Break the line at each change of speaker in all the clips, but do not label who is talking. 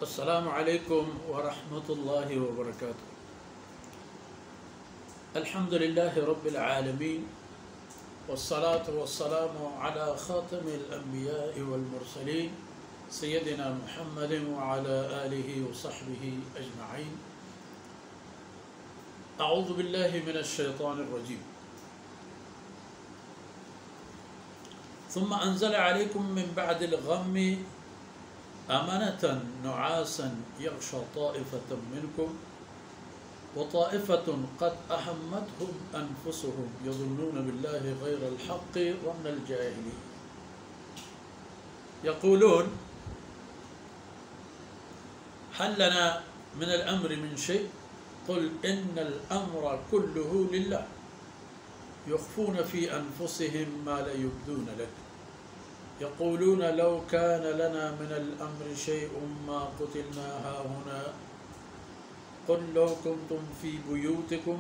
السلام علیکم ورحمۃ اللہ وبرکاتہ۔ الحمد للہ رب العالمین والصلاة والسلام علی خاتم الانبیاء والمرسلین سیدنا محمد وعلی آلہ وصحبہ اجمعین۔ اعوذ باللہ من الشیطان الرجیم۔ ثم انزل علیکم من بعد الغم أمنة نعاسا يغشى طائفة منكم وطائفة قد أهمتهم أنفسهم يظنون بالله غير الحق ظن الجاهلين يقولون هل لنا من الأمر من شيء قل إن الأمر كله لله يخفون في أنفسهم ما لا يبدون لك يقولون لو كان لنا من الأمر شيء ما قتلنا هاهنا قل لو كنتم في بيوتكم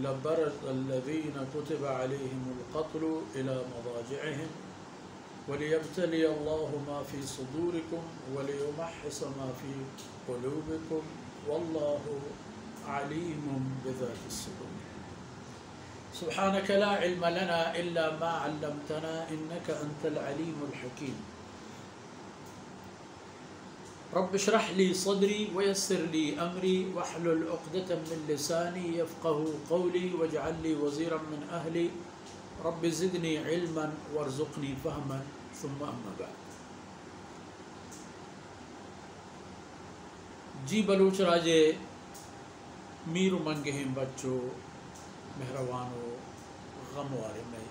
لبرز الذين كتب عليهم القتل إلى مضاجعهم وليبتلي الله ما في صدوركم وليمحص ما في قلوبكم والله عليم بذات الصدور سبحانك لا علم لنا إلا ما علمتنا إنك أنت العليم الحكيم رب اشرح لي صدري ويسر لي أمري واحلل عقدة من لساني يفقهوا قولي واجعل لي وزيرا من أهلي رب زدني علما وارزقني فهما ثم أما بعد۔ جی بلوچ راجے میر منگہم بچو مہروانو غم وارے میں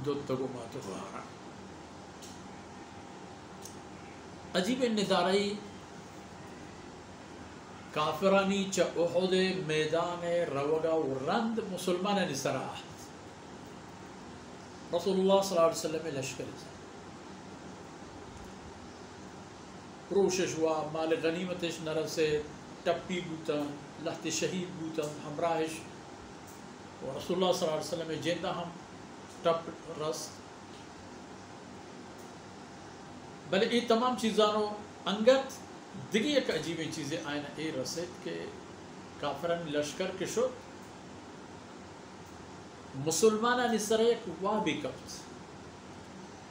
دوتگو ماتو غارا عجیب ندارائی کافرانی چا احد میدان روگا ورند مسلمان نسراح رسول اللہ صلی اللہ علیہ وسلم لشکر روشش ہوا مال غنیمتش نرسے ٹپی بوتا لحت شہید بوتا ہمراہش رسول اللہ صلی اللہ علیہ وسلم جیندہ ہم ٹپ رس بلے یہ تمام چیزانوں انگت دگی ایک عجیب چیزیں آئینہ اے رسید کہ کافران لشکر کے شد مسلمانہ نسر ایک واہ بھی کبت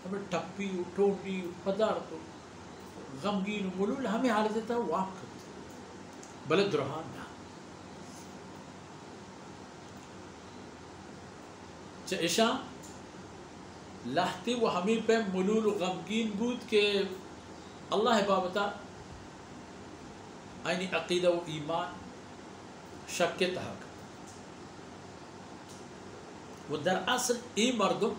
ہمیں ٹپی ٹوٹی پدار تو غمگین ملول ہمیں حالت تھا واہ کبت بلے درہان نہ عشاء لہتی و ہمیں پہ ملول غمگین بود کہ اللہ بابتا آئینی عقیدہ و ایمان شک تحق و در اصل ای مردم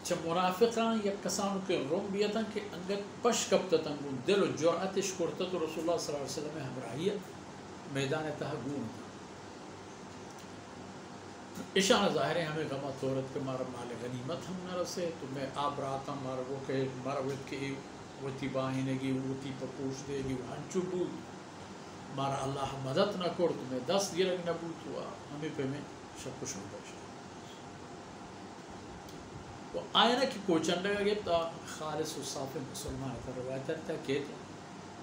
چھ منافقان یا کسانو کے روم بیتا کہ انگت پش کبتا تنگون دل و جرعتش کرتا تو رسول اللہ صلی اللہ علیہ وسلم ہمراہیت میدان تحقون اشارہ ظاہر ہے ہمیں غمت عورت کے مارا مال غنیمت ہم نہ رسے تو میں آپ راتا مارا وہ کہ مارا وقت کے وطی باہنے گی وطی پپوش دے گی ہنچو بود مارا اللہ مدد نہ کر تو میں 10 گرنگ نہ بود ہوا ہمیں پہ میں شب کچھ ہوں باشا وہ آئینہ کی کوچنڈا گئے تو خالص و صاف مسلمان کا روایت تھا کہتے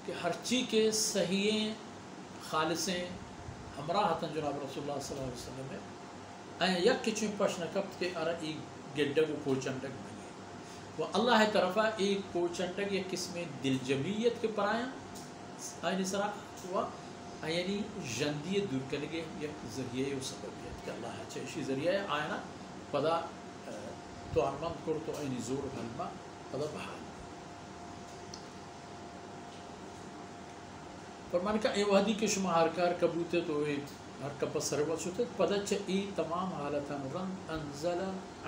کہ ہر چی کے صحیح خالصیں ہمراہ تن جناب رسول اللہ صلی اللہ علیہ وسلم ہے یک کچھ پش نکبت کہ ارہ ایک گڈگ و کوچنڈگ بنی و اللہ طرفہ ایک کوچنڈگ یک قسم دل جمعیت کے پرائیں آئینی سرا ہوا یعنی جندیت دور کرنے گے یک ذریعہ و سببیت کہ اللہ اچھا اسی ذریعہ آئینہ پدا تو آرمند کر تو آئینی زور غلمہ پدا بحال فرمانے کا اے وحدی کے شما ہرکار کبوتے تو ہر کپا سرول شدت پدا چا ای تمام حالتاً رن انزل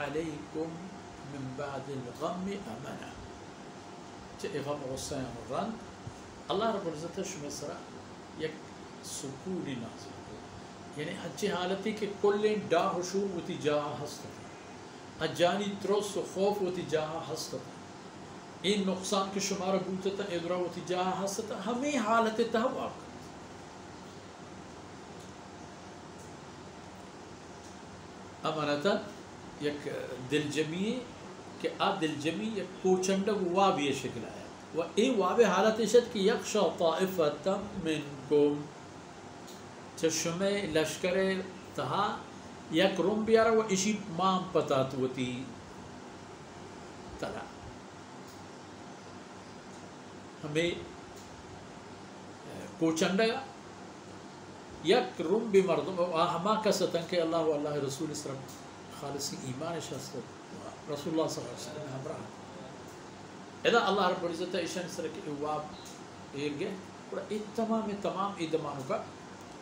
علیکم من بعد الغم امنا چا ای غم غصیان رن اللہ رب العزت شما سرا یک سکونی نازل یعنی ہچی حالتی کہ کل ڈا حشور و تی جاہا ہستا اجانی ترس و خوف و تی جاہا ہستا این نقصان کے شمار بوتتا ادرا و تی جاہا ہستا ہمیں حالت تحواق امانتا یک دل جمعی کہ آ دل جمعی یک کوچنڈگ وا بھی شکل آیا و ای وابه حالتی شد که یخشا طائفتا منکم چشمه لشکر تها یک روم بیاره و اشی مام پتاتوتی تلا ہمیں کوچنڈا یک روم بھی مردم ہما کسطن کہ اللہ و اللہ رسول اسلام خالصی ایمان شخص رسول اللہ صلی اللہ علیہ وسلم ہمراہ اذا اللہ رب العزت ایشان سر کے اواب ایرگے اور ای تمام ای دمانوں کا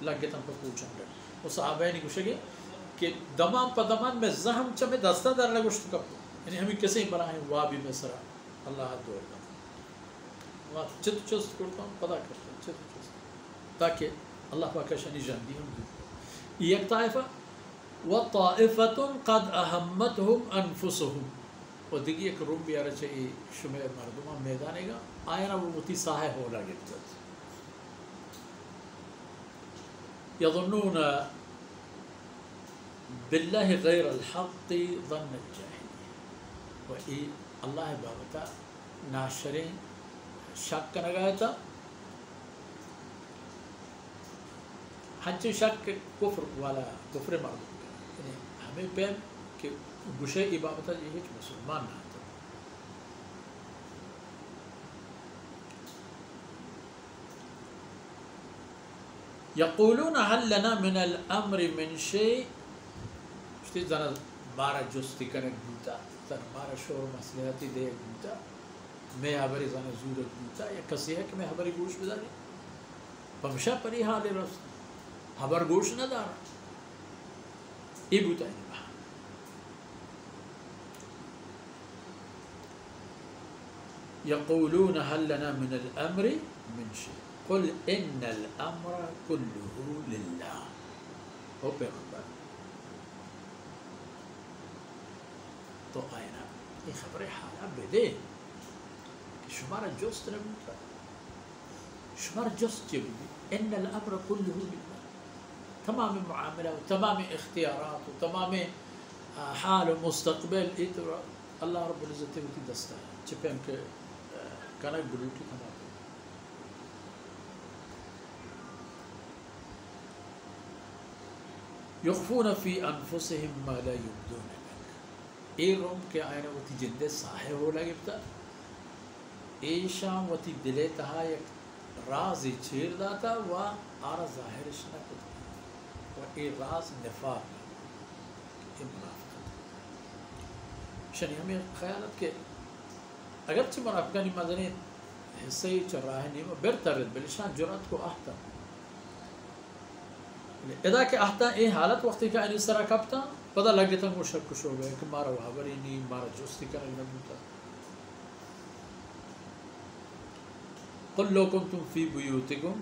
لگے تن پر کوچنڈا وہ صحابہ نے کچھ گئے کہ دمان پا دمان میں زہم چمیں دستہ در لگوشت کب یعنی ہمیں کسی براہیں وابی میں سرا اللہ دور کا چت چست کرتا ہوں پدا کرتا ہوں چت چست تاکہ اللہ پاک شانی جان دی ہم دی یک طائفہ وطائفة قد اہمتهم انفسهم و دیگی ایک روم بیارا چاہیے شمع مردمان میدانے گا آئینا وہ متی ساہے ہو لگے يظنون بالله غير الحق ظن الجاهلية و الله بابتا ناشرين شک کا نگایا تھا ہنچے شک کفر والا کفر معلوم کا یعنی ہمیں پہن کہ گشے عبادت یہ ہے کہ مسلمان نہ تھا یقولون هل لنا من الامر من شيء اشتی زنا مارا جستی کنک بوتا زنا مارا شور مسئلیتی دے بوتا میں حبری زن زورت بوتا یا کسی ہے کہ میں حبری گوش بداری پمشا پری حال رست حبر گوش نہ دارا ای بوتا ہے نبا یقولون هل لنا من الامر من شيء قل ان الامر كله لله او پیغمبر تو آئینا یہ خبر حالا بدے شمار جست نبوتا شمار جست جبوی ان الامر كله لله تمام معاملة و تمام اختیارات و تمام حال و مستقبل اللہ رب العزت وتی دستا ہے چپیم کے کنک بلوٹی تمام یخفون فی انفسهم ما لا یبدون لك ای روم کے آئینا وتی جندے ساہے ہو لگے بتا ایشان وتی دلے تہا یک رازی چیر داتا و آرہ ظاہرش نہ کتا و ای راز نفاق ای منافقت شنی ہمیں خیالت کہ اگرچہ منافقانی مدنی حصے چراہ نہیں برترد بلشان جرات کو آہتا ادا کہ آہتا ای حالت وقتی کا انہی سرا کبتا پتہ لگے تھا وہ شک کش ہو گئے کہ مارا وحبری نہیں مارا جستی کا نبوتا قل لو کنتم فی بیوتکم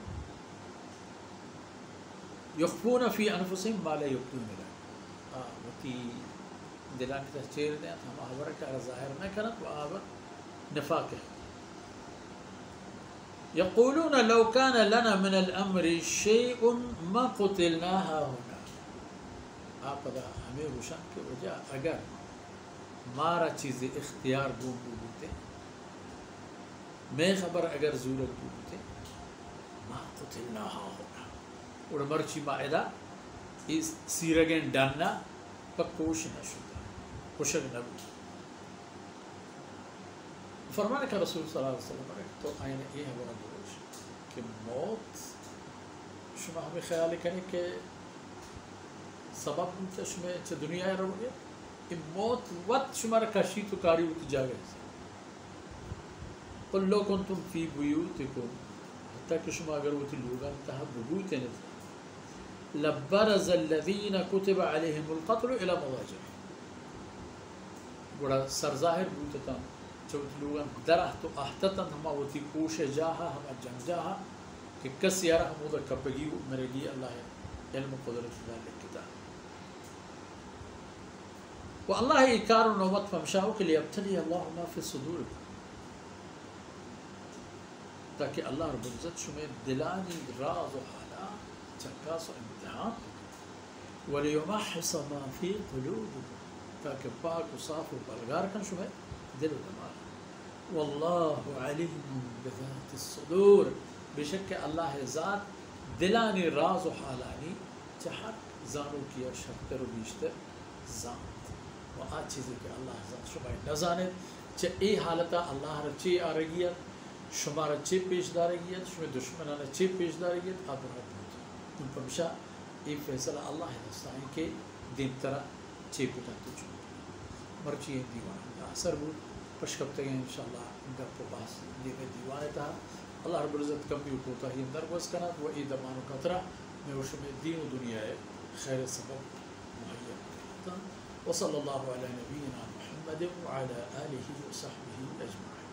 یخفون فی انفسهم ما لا یبدون لك وتی دلان کی تحچیر دیں ہم آبر کا ظاہر نہ کرت و آبر نفاق ہے یقولون لو كان لنا من الامر شيء ما قتلناها هنا آپ دا ہمیں روشن کی وجہ اگر مارا چیز اختیار بون بولتے میں خبر اگر ضرورت بولتے ما قتلناها هنا اور مرچی مائدہ اس سیرگن ڈاننا پکوش نہ شدہ خوشک نہ بود فرمانے کا رسول صلی اللہ علیہ وسلم تو آئینہ یہ ہمارا دروش کہ موت شما ہمیں خیال کریں کہ سبب ہوتا شما چھ دنیا ہے رہو گے کہ موت وقت شما رکشی تو کاری ہوتی جا گئے قل لو کنتم فی بیوتکم حتی کہ شما اگر ہوتی لوگا انتہا ببوتے نہیں لبرز الذین کتب علیہم القتل الى مواجہ بڑا سرظاہر بوتا چوت لوگاں درہ تو احتتاً ہما وتی پوش جاہا ہما جنگ جاہا کہ کس یارا ہم ادھر کپگی میرے لیے اللہ علم و قدرت اللہ لکھتا و اللہ اکار و نومت فمشاہو کے لیے ابتلی اللہ ما فی صدور تاکہ اللہ رب العزت شمیں دلانی راز و حالا چکاس و امتحان ولیمحص ما فی قلوب تاکہ پاک و صاف و بلگار کن شمیں دل و دماغ واللہ علیم بذات الصدور، بے شک کہ اللہ ذات دلانی راز و حالانی چہر زانو کیا شکتر و بیشتر زانت و آ چیزی کہ اللہ ذات شما نزانت چه ای حالتا اللہ را چی آرگیت شما را چی پیش دارگیت شما دشمنان چی پیش دارگیت آب را بود ان پر مشا ای فیصلہ اللہ دستائیں کہ دین ترہ چی پیتا تو چون مرچی این دیوان اثر بود پشکب تگیں انشاءاللہ اندر کو باس دیگر دیوان تا اللہ رب العزت کم بھی کوتا ہی اندر گوز کنات و ای دمان و قطرہ میں وشم دین و دنیا ہے خیر سبب مہیا کرتا وصلی اللہ علی نبینا محمد وعلى آلہ وصحبہ اجمعین.